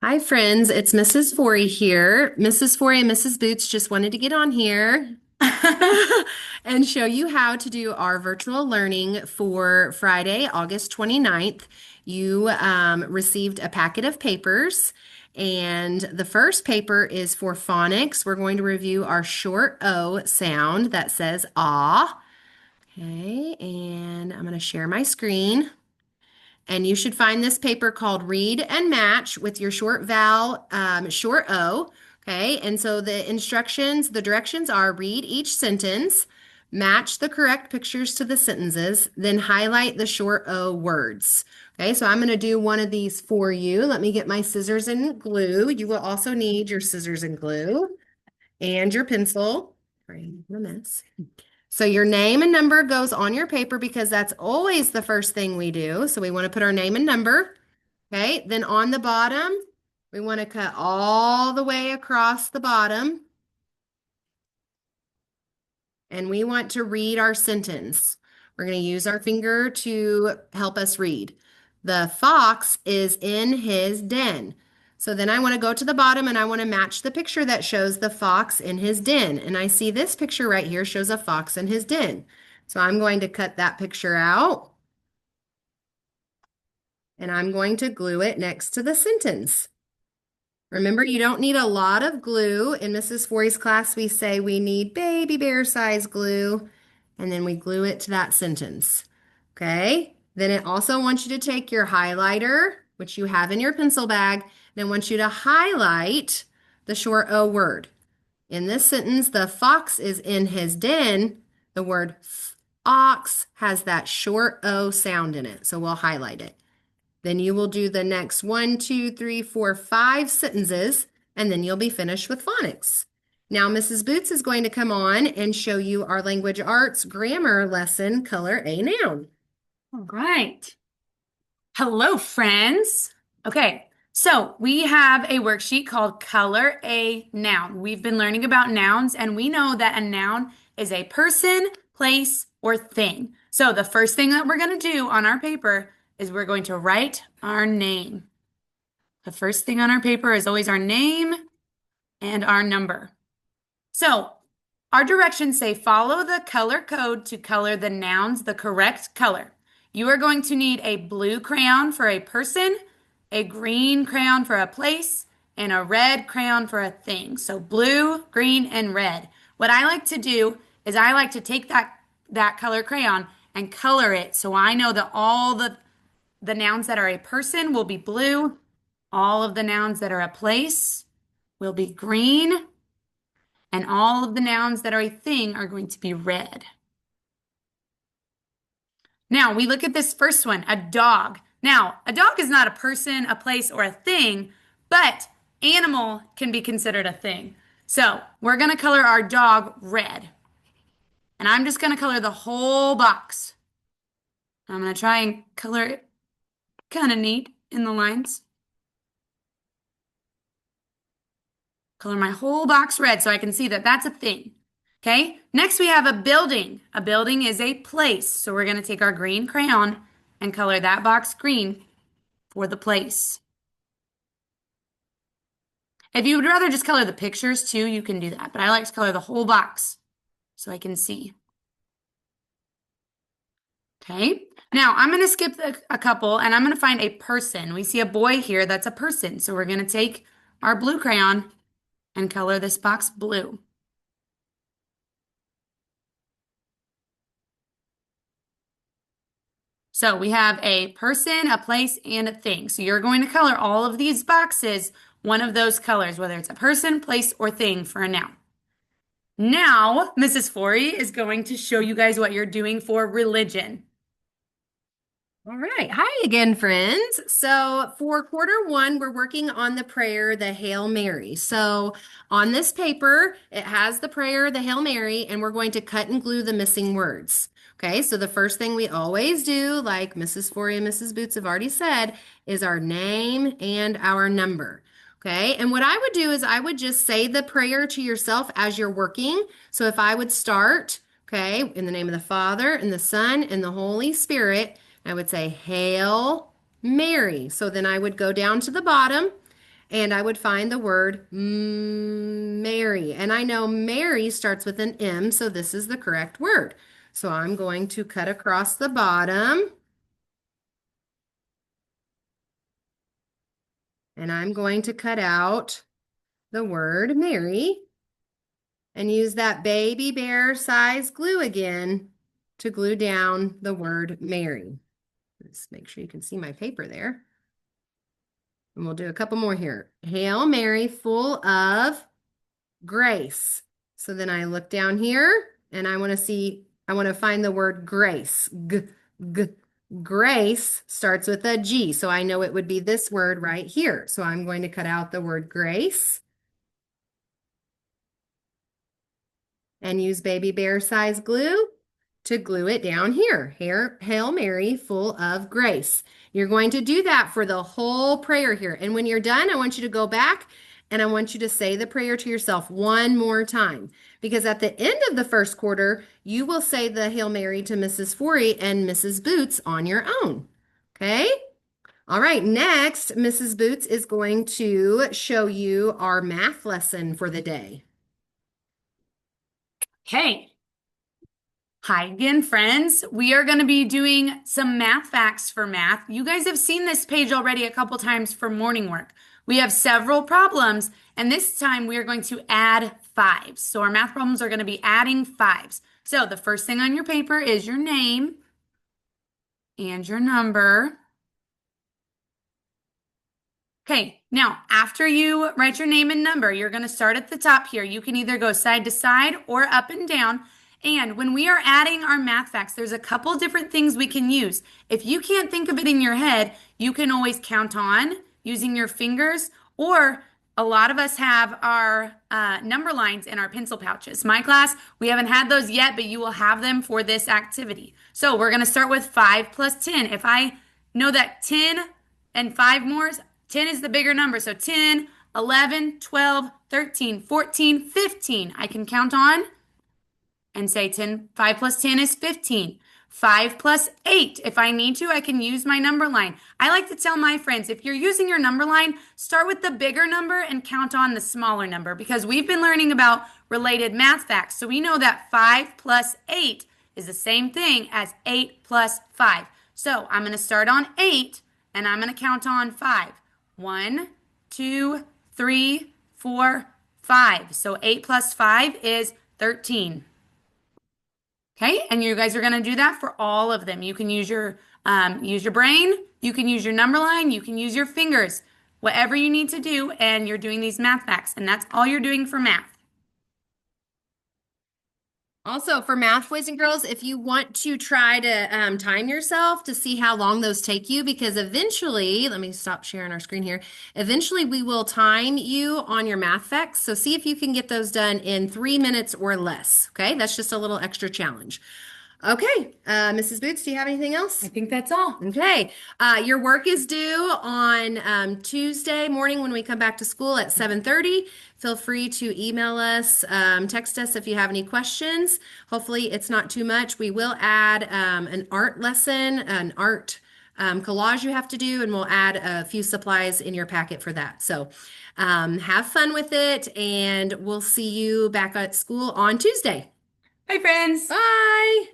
Hi, friends. It's Mrs. Forey here. Mrs. Forey and Mrs. Boots just wanted to get on here and show you how to do our virtual learning for Friday, August 29th. You received a packet of papers, and the first paper is for phonics. We're going to review our short O sound that says ah. Okay, and I'm going to share my screen. And you should find this paper called Read and Match with your short vowel, short O. Okay, and so the directions are read each sentence, match the correct pictures to the sentences, then highlight the short O words. Okay, so I'm going to do one of these for you. Let me get my scissors and glue. You will also need your scissors and glue and your pencil. Sorry, I'm a mess. So your name and number goes on your paper because that's always the first thing we do. So we want to put our name and number. Okay. Then on the bottom, we want to cut all the way across the bottom. And we want to read our sentence. We're going to use our finger to help us read. The fox is in his den. So then I want to go to the bottom and I want to match the picture that shows the fox in his den. And I see this picture right here shows a fox in his den. So I'm going to cut that picture out and I'm going to glue it next to the sentence. Remember, you don't need a lot of glue. In Mrs. Forey's class, we say we need baby bear size glue, and then we glue it to that sentence. Okay? Then it also wants you to take your highlighter, which you have in your pencil bag, then wants you to highlight the short O word. In this sentence, the fox is in his den. The word ox has that short O sound in it, so we'll highlight it. Then you will do the next 1, 2, 3, 4, 5 sentences, and then you'll be finished with phonics. Now, Mrs. Boots is going to come on and show you our language arts grammar lesson, Color a Noun. All right. Hello, friends. Okay, so we have a worksheet called Color a Noun. We've been learning about nouns, and we know that a noun is a person, place, or thing. So the first thing that we're going to do on our paper is we're going to write our name. The first thing on our paper is always our name and our number. So our directions say follow the color code to color the nouns the correct color. You are going to need a blue crayon for a person, a green crayon for a place, and a red crayon for a thing. So blue, green, and red. What I like to do is I like to take that color crayon and color it so I know that all the nouns that are a person will be blue, all of the nouns that are a place will be green, and all of the nouns that are a thing are going to be red. Now we look at this first one, a dog. Now, a dog is not a person, a place, or a thing, but animal can be considered a thing. So we're going to color our dog red. And I'm just going to color the whole box. I'm going to try and color it kind of neat in the lines. Color my whole box red so I can see that that's a thing. Okay, next we have a building. A building is a place. So we're going to take our green crayon and color that box green for the place. If you would rather just color the pictures too, you can do that. But I like to color the whole box so I can see. Okay, now I'm going to skip a couple and I'm going to find a person. We see a boy here, that's a person. So we're going to take our blue crayon and color this box blue. So we have a person, a place, and a thing. So you're going to color all of these boxes one of those colors, whether it's a person, place, or thing for a noun. Now, Mrs. Forey is going to show you guys what you're doing for religion. All right. Hi again, friends. So for quarter one, we're working on the prayer, the Hail Mary. So on this paper, it has the prayer, the Hail Mary, and we're going to cut and glue the missing words. Okay, so the first thing we always do, like Mrs. Forey and Mrs. Boots have already said, is our name and our number. Okay, and what I would do is I would just say the prayer to yourself as you're working. So if I would start, okay, in the name of the Father and the Son and the Holy Spirit, I would say, Hail Mary. So then I would go down to the bottom and I would find the word Mary. And I know Mary starts with an M, so this is the correct word. So I'm going to cut across the bottom, and I'm going to cut out the word Mary and use that baby bear size glue again to glue down the word Mary. Just make sure you can see my paper there. And we'll do a couple more here. Hail Mary, full of grace. So then I look down here and I want to find the word grace. G. Grace starts with a G. So I know it would be this word right here. So I'm going to cut out the word grace and use baby bear size glue to glue it down here. Hail Mary, full of grace. You're going to do that for the whole prayer here. And when you're done, I want you to go back and I want you to say the prayer to yourself one more time. Because at the end of the first quarter, you will say the Hail Mary to Mrs. Forey and Mrs. Boots on your own. Okay? All right, next, Mrs. Boots is going to show you our math lesson for the day. Okay. Hi again, friends. We are going to be doing some math facts for math. You guys have seen this page already a couple times for morning work. We have several problems, and this time we are going to add fives. So our math problems are going to be adding fives. So the first thing on your paper is your name and your number. Okay, now after you write your name and number, you're going to start at the top here. You can either go side to side or up and down. And when we are adding our math facts, there's a couple different things we can use. If you can't think of it in your head, you can always count on using your fingers, or a lot of us have our number lines in our pencil pouches. My class, we haven't had those yet, but you will have them for this activity. So we're going to start with 5 plus 10. If I know that 10 and 5 more, 10 is the bigger number. So 10, 11, 12, 13, 14, 15. I can count on and say 5 plus 10 is 15. 5 plus 8. If I need to, I can use my number line. I like to tell my friends, if you're using your number line, start with the bigger number and count on the smaller number, because we've been learning about related math facts. So we know that 5 plus 8 is the same thing as 8 plus 5. So I'm going to start on 8 and I'm going to count on 5. 1, 2, 3, 4, 5. So 8 plus 5 is 13. Okay, and you guys are going to do that for all of them. You can use your brain, you can use your number line, you can use your fingers, whatever you need to do, and you're doing these math facts, and that's all you're doing for math. Also, for math, boys and girls, if you want to try to time yourself to see how long those take you, because eventually, let me stop sharing our screen here. Eventually, we will time you on your math facts. So see if you can get those done in 3 minutes or less. Okay, that's just a little extra challenge. Okay, Mrs. Boots, do you have anything else? I think that's all. Okay, your work is due on Tuesday morning when we come back to school at 7:30. Feel free to email us, text us if you have any questions. Hopefully it's not too much. We will add an art lesson, an art collage you have to do, and we'll add a few supplies in your packet for that. So have fun with it, and we'll see you back at school on Tuesday. Bye, friends. Bye.